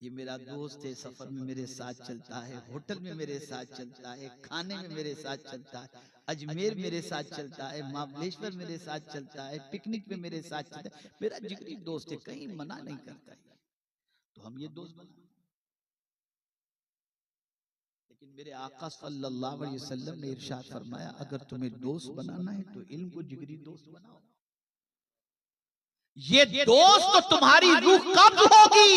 [SPEAKER 1] ये मेरा दोस्त है, सफर में मेरे साथ चलता है, होटल में मेरे साथ चलता है, खाने में मेरे साथ चलता है, अजमेर मेरे साथ चलता है, महाबलेश्वर मेरे साथ चलता है, पिकनिक में मेरे साथ चलता है, मेरा जिगरी दोस्त है, कहीं मना नहीं करता है। तो हम ये दोस्त बना। लेकिन मेरे आका सल्लल्लाहु अलैहि वसल्लम ने इरशाद फरमाया अगर तुम्हें दोस्त बनाना है तो इल्म को जिगरी दोस्त बनाओ। ये दोस्त तो तुम्हारी रूह कब्ज होगी,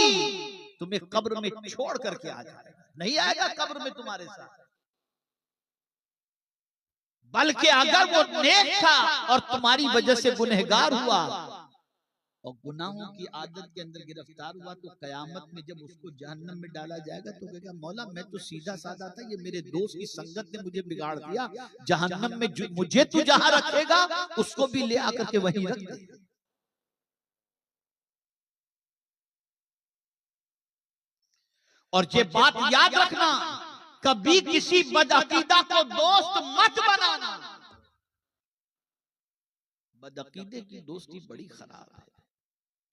[SPEAKER 1] तुम्हें कब्र में छोड़ करके आ जाएगा, नहीं आएगा कब्र में तुम्हारे साथ। बल्कि अगर वो नेक था और तुम्हारी वजह से गुनहगार हुआ और गुनाहों की आदत के अंदर गिरफ्तार हुआ तो कयामत में जब उसको जहन्नम में डाला जाएगा तो कहेगा मौला मैं तो सीधा साधा था, ये मेरे दोस्त की संगत ने मुझे बिगाड़ दिया, जहन्नम में मुझे तू जहां रखेगा उसको भी ले आकर के वहीं रख दे। और ये बात याद रखना, कभी किसी बदअकीदा को दोस्त मत बनाना। बदअकीदे की दोस्ती बड़ी खराब है।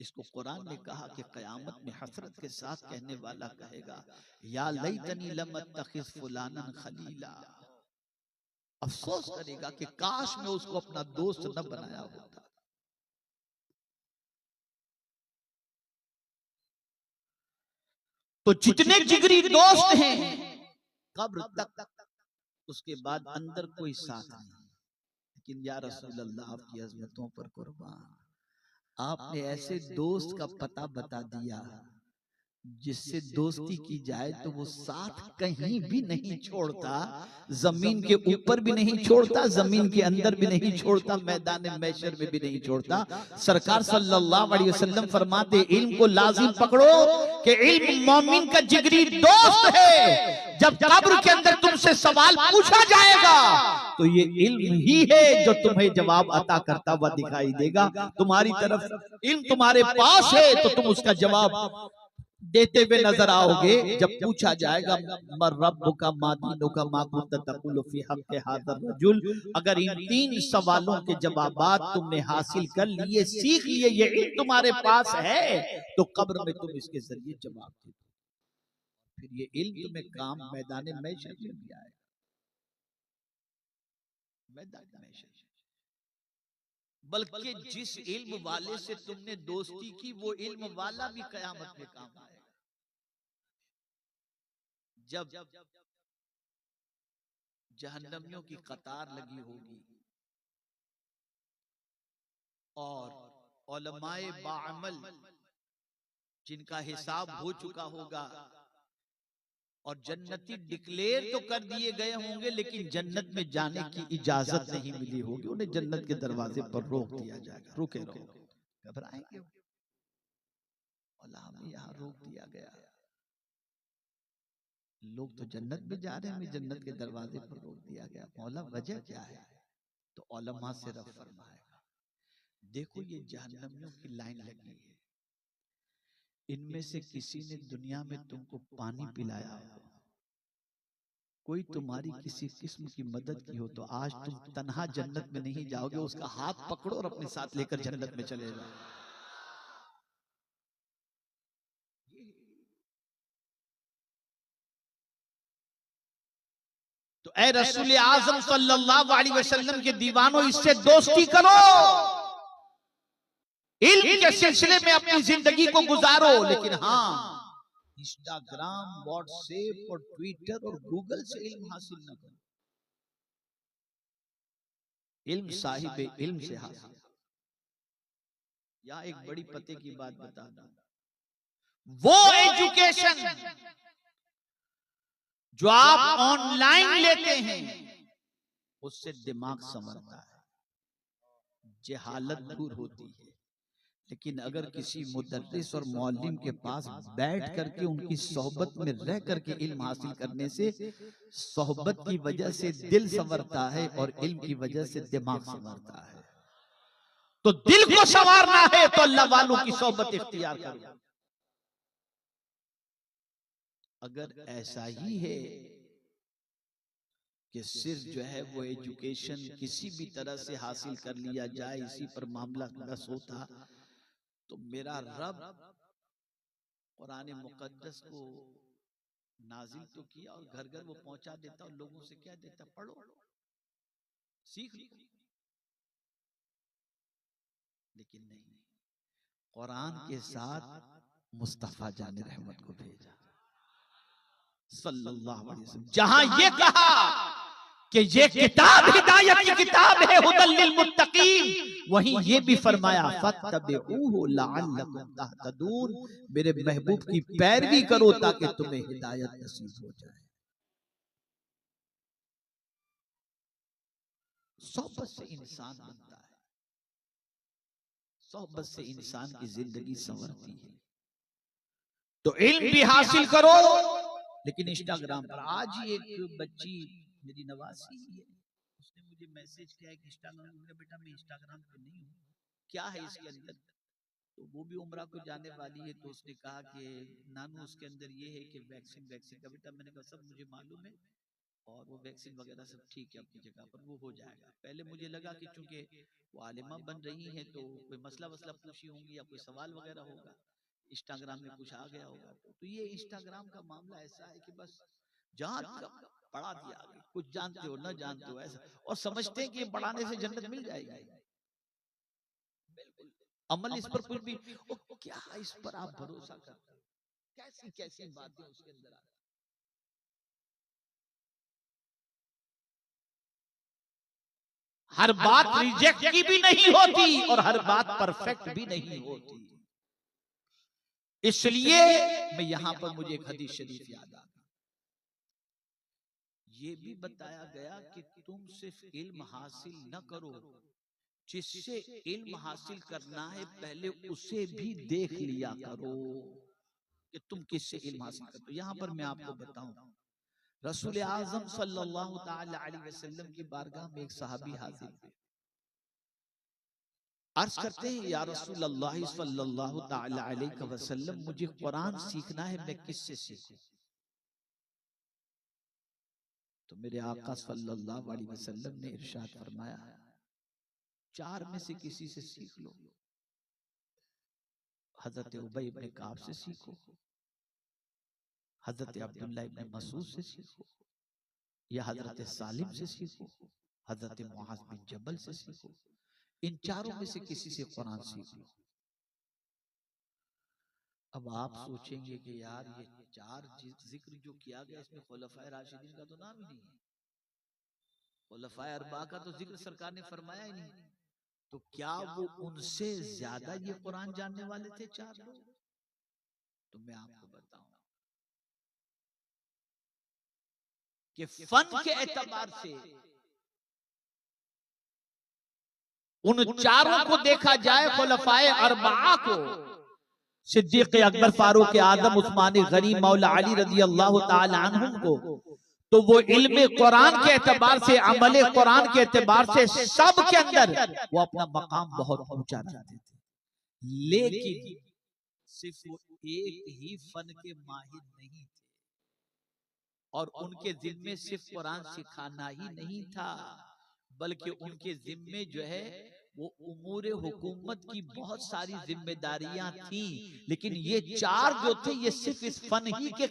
[SPEAKER 1] इसको कुरान ने कहा कि कयामत में हसरत के साथ कहने वाला कहेगा या लैतनी लम अत्तखिज़ फुलानन खलीला, अफसोस करेगा कि काश मैं उसको अपना दोस्त न बनाया होता। तो जितने जिगरी दोस्त हैं कब्र तक, उसके बाद अंदर कोई साथ नहीं। लेकिन या रसूल अल्लाह आपकी अज़मतों पर कुर्बान, आपने ऐसे दोस्त का पता बता दिया जिससे दोस्ती की जाए तो वो साथ कहीं भी नहीं छोड़ता, जमीन के ऊपर भी नहीं छोड़ता, जमीन के अंदर भी नहीं छोड़ता, मैदान महशर में भी नहीं छोड़ता। सरकार सल्लल्लाहु अलैहि वसल्लम फरमाते इल्म को लाजिम पकड़ो कि इल्म मोमिन का जिगरी दोस्त है। जब कब्र के अंदर तुमसे सवाल पूछा जाएगा तो ये इल्म ही है जो तुम्हें जवाब अता करता हुआ दिखाई देगा। तुम्हारी तरफ इल्म तुम्हारे पास है तो तुम उसका जवाब देते हुए नजर आओगे। जब पूछा जाएगा मर रब्बुका मा दीनुका मा कुंता तक़ूलु फी हक़्क़ि हाज़ा रजुल, अगर इन 3 सवालों के जवाबात तुमने हासिल कर लिए, सीख लिए, ये इल्म तुम्हारे पास है तो कब्र में तुम इसके जरिए जवाब दे दो। फिर ये इल्म तुम्हें काम मैदान महशर में भी आएगा। मैदान महशर, बल्कि जिस इल्म वाले से तुमने दोस्ती की वो इल्म वाला भी कयामत में काम आएगा। जब जहन्नमियों की कतार लगी होगी और उलमाए बाअमल जिनका हिसाब हो चुका होगा और जन्नती डिक्लेयर तो कर दिए गए होंगे लेकिन जन्नत में जाने की इजाजत नहीं मिली होगी, उन्हें जन्नत के दरवाजे पर रोक दिया जाएगा। रुके रहो, घबराएंगे, हमें यहाँ रोक दिया गया, लोग तो जन्नत में जा रहे हैं, हमें जन्नत के दरवाजे पर रोक दिया गया, मौला वजह क्या है? तो उलमा से रब फरमाएगा देखो ये जहन्नमियों की लाइन लगी है, इनमें से किसी ने दुनिया में तुमको पानी पिलाया हो, कोई तुम्हारी किसी किस्म की मदद की हो, तो आज तुम तन्हा जन्नत में नहीं जाओगे, उसका हाथ पकड़ो और अपने साथ लेकर जन्नत में चले जाओ। तो ऐ रसूल आज़म सल्लल्लाहु अलैहि वसल्लम के दीवानों, इससे दोस्ती करो, इल्म के सिलसिले में अपनी जिंदगी को गुजारो। लेकिन हाँ, इंस्टाग्राम, व्हाट्सएप और ट्विटर और गूगल से इल्म हासिल न करो, इल्म साहिब इल्म से हासिल। या एक बड़ी पते की बात बता दूं, वो एजुकेशन जो आप ऑनलाइन लेते हैं उससे दिमाग संवरता है, जहालत दूर होती है। लेकिन अगर किसी मुदर्रिस और मौलिम के पास बैठ करके उनकी सोहबत में रह करके इल्म हासिल करने से सोहबत की वजह से दिल संवरता है और इल्म की वजह से दिमाग संवरता है। तो दिल को संवारना है तो अल्लाह वालों की सोहबत इख्तियार करो। अगर ऐसा ही है कि सिर्फ जो है वो एजुकेशन किसी भी तरह से हासिल कर लिया जाए, इसी पर मामला बस होता, तो मेरा रब कुरान मुकद्दस को नाजिल तो किया और घर घर वो पहुंचा देता और लोगों से क्या देता, पढ़ो सीख लो। लेकिन नहीं, कुरान के साथ मुस्तफा जाने रहमत को भेजा सल्लल्लाहु अलैहि वसल्लम, जहां ये कहा कि ये किताब हिदायत की किताब है, हुदल लिल मुत्तकीन, वहीं ये भी फरमाया फत्तबिऊहु लअल्लकुम तहतदून, मेरे महबूब की पैरवी करो ताकि तुम्हें हिदायत नसीब हो जाए। सोहबत से इंसान बनता है, सोहबत से इंसान की जिंदगी संवरती है। तो इल्म भी हासिल करो, लेकिन इंस्टाग्राम पर। आज ही एक बच्ची मेरी नवासी है, उसने मुझे मैसेज किया कि इंस्टाग्राम, बेटा मैं इंस्टाग्राम पे नहीं हूँ, क्या है इसके अंदर? तो वो भी उम्रा को जाने वाली है, तो उसने कहा कि नानू उसके अंदर ये है कि वैक्सीन का। बेटा मैंने कहा सब मुझे मालूम है, और वो वैक्सीन वगैरह सब ठीक है अपनी जगह पर, वो हो जाएगा। पहले मुझे लगा कि चूंकि वो आलिमा बन रही हैं तो कोई मसला पूछी होंगी या कोई सवाल वगैरह होगा, इंस्टाग्राम में कुछ आ गया होगा। तो ये इंस्टाग्राम का मामला ऐसा है कि बस जहाँ पढ़ा दिया, कुछ जानते हो न जानते हो ऐसा, और समझते हैं कि पढ़ाने से जन्नत मिल जाएगी। अमल इस पर कुछ भी, क्या इस पर आप भरोसा करते हो? कैसी कैसी बातें उसके अंदर आती। हर बात रिजेक्ट की भी नहीं होती और हर बात परफेक्ट भी नहीं होती। इसलिए मैं यहां पर मुझे एक हदीस शरीफ याद आ गई। ये भी बताया गया कि तुम सिर्फ इल्म हासिल न करो, जिससे इल्म हासिल करना है पहले उसे भी देख लिया करो कि तुम किससे इल्म हासिल करते हो। यहां पर मैं आपको बताऊं, रसूल आज़म सल्लल्लाहु ताला अलैहि वसल्लम की बारगाह में एक सहाबी हाजिर थे। अर्ज करते हैं, या रसूल अल्लाह सल्लल्लाहु ताला अलैहि वसल्लम, मुझे कुरान सीखना है, मैं किससे सीखूं? तो मेरे आका सल्लल्लाहु अलैहि वसल्लम ने इरशाद फरमाया, चार में से किसी से सीख लो। हजरत उबई इब्ने काब से सीखो, हजरत अब्दुल्लाह इब्ने मसूद से सीखो, या हजरत सालिम से सीखो, हजरत मुआज बिन जबल से सीखो। इन चारों में से किसी से कुरान सीख लो। अब आप सोचेंगे कि यार ये चार जिक्र जो किया गया, इसमें खुलफाए राशिदीन का तो नाम ही नहीं है, खुलफाए अरबा का तो जिक्र सरकार ने फरमाया ही नहीं। तो क्या वो उनसे ज्यादा ये कुरान जानने वाले थे चार लोग? तो मैं आपको बताऊं कि फन के एतबार से उन चारों को देखा जाए, खुलफाए अरबा को, सिद्दीक अकबर, फारूक आजम, उस्मान गनी, मौला अली रजी अल्लाह ताला अन्हुम को, तो वो इल्म कुरान के एतबार से, अमल कुरान के एतबार से सब के अंदर वो अपना मकाम बहुत ऊंचा रखते थे। लेकिन सिर्फ वो एक ही फन के माहिर नहीं थे, और उनके जिम्मे सिर्फ कुरान सिखाना ही नहीं था, बल्कि उनके जिम्मे जो है वो उमूर हुकूमत की बहुत सारी जिम्मेदारियां थी। लेकिन ये चार जो थे ये सिर्फ इस फन ही के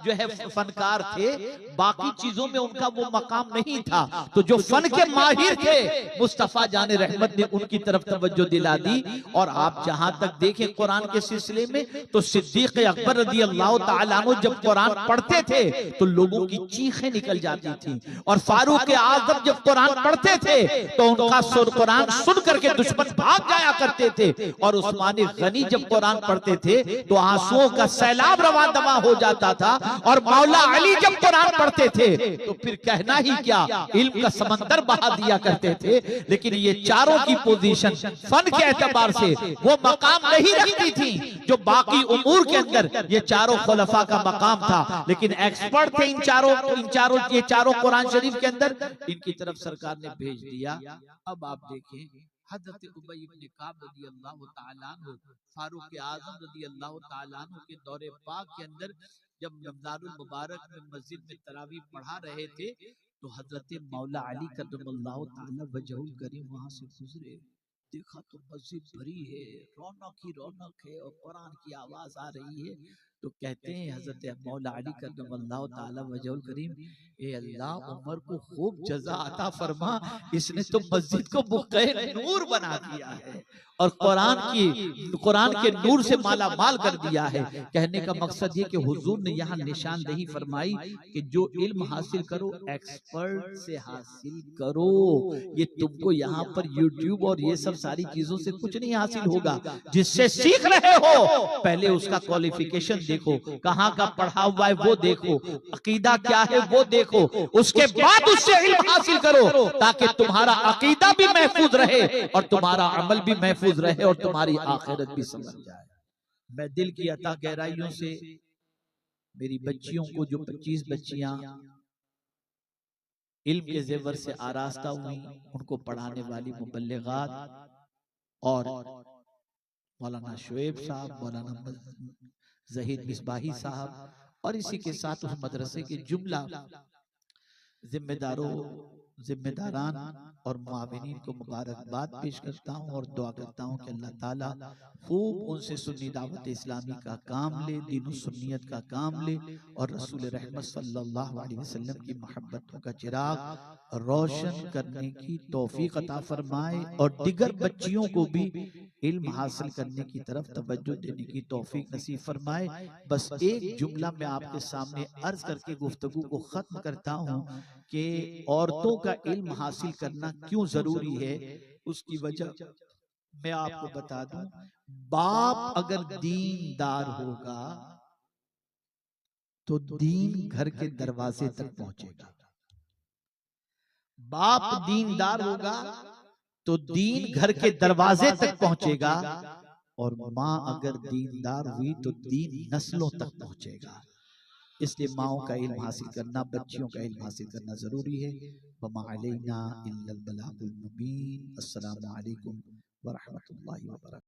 [SPEAKER 1] जो है फनकार थे, बाकी चीजों में उनका वो मकाम नहीं था। तो जो फन के माहिर थे, मुस्तफा जाने रहमत ने उनकी तरफ तवज्जो दिला दी। और आप जहां तक देखें कुरान के सिलसिले में, तो सिद्दीक अकबर रज़ी अल्लाह ताला अन्हु जब कुरान पढ़ते थे तो लोगों की चीखें निकल जाती थी, और फारूक आजम जब कुरान पढ़ते थे तो उनका कुरान सुन करके दुश्मन भाग जाया करते थे। और उस्मान गनी जब कुरान पढ़ते थे तो आंसुओं का सैलाब रवा दवा हो जाता था। और मौला अली जब कुरान पढ़ते थे तो फिर कहना ही क्या, इल्म का समंदर बहा दिया करते थे। लेकिन ये चारों की पोजीशन फन के एतबार से वो मकाम नहीं रखती थी जो बाकी उमूर के अंदर ये चारों खुलफा का मकाम था। लेकिन एक्सपर्ट थे ये चारों कुरान शरीफ के अंदर, इनकी तरफ सरकार ने भेज दिया। अब आप देखें, हज़रत उबई इब्ने काब रज़ी अल्लाह ताला अन्हु, फारूक आज़म रज़ी अल्लाह ताला अन्हु के दौरे पाक के अंदर जब रमज़ानुल मुबारक में मस्जिद में तरावीह पढ़ा रहे थे तो हज़रत मौला अली कर्रमल्लाहु ताला वजहुल करीम वहां से गुजरे। देखा तो मस्जिद भरी है, रौनक ही रौनक है, और कुरान की आवाज आ रही है। तो कहते हैं हजरत मौला अली कर्रमल्लाहु ताला वजहुल करीम, ए अल्लाह उमर को खूब जज़ा अता फरमा, इसने तो मस्जिद को बुक़े नूर बना दिया है और कुरान के नूर से माला माल कर दिया है। कहने का मकसद ये कि हुजूर ने यहाँ निशानदेही फरमाई कि जो इल्म हासिल करो एक्सपर्ट से हासिल करो। ये तुमको यहाँ पर यूट्यूब और ये सब सारी चीजों से कुछ नहीं हासिल होगा। जिससे सीख रहे हो पहले उसका क्वालिफिकेशन देखो, कहाँ का पढ़ा हुआ है वो देखो, अकीदा क्या है वो देखो, उसके बाद उससे इल्म हासिल करो ताकि तुम्हारा अकीदा भी महफूज रहे और तुम्हारा अमल भी महफूज रहे और तुम्हारी आखिरत भी संभल जाए। मैं दिल की अता गहराइयों से मेरी बच्चियों को, जो 25 बच्चियां इल्म के जेवर से आरास्ता हुई, उनको पढ़ाने वाली मुबल्लिगात और मौलाना शुएब साहब, मौलाना जहीर मिसबाही साहब और इसी के साथ उस मदरसे के जुमला जिम्मेदारान और मुआविनीन को मुबारकबाद पेश करता हूँ और दुआ करता हूँ कि अल्लाह ताला खूब उनसे सुन्नी दावत इस्लामी का काम ले, दीन सुन्नियत का काम ले और रसूल रहमत सल्लल्लाहु अलैहि वसल्लम की मोहब्बतों का चिराग रोशन करने की तौफीक अता फरमाए और दिगर बच्चियों को भी इल्म हासिल करने की तरफ तवज्जो देने की तौफीक नसीब फरमाए। बस एक जुमला मैं आपके सामने अर्ज करके गुफ्तगू को खत्म करता हूँ कि औरतों का इल्म हासिल करना क्यों जरूरी है। उसकी वजह मैं आपको बता दूं, बाप अगर दीनदार होगा तो दीन घर के दरवाजे तक पहुंचेगा। बाप दीनदार होगा तो दीन घर के दरवाजे तक पहुंचेगा और माँ अगर दीनदार हुई तो दीन नस्लों तक पहुंचेगा। इसलिए माओ का इल्म हासिल करना, बच्चियों का इल्म हासिल करना जरूरी है। वमा अलैना इल्लल बलागुल मुबीन। अस्सलामु अलैकुम व रहमतुल्लाहि व बरकातहू।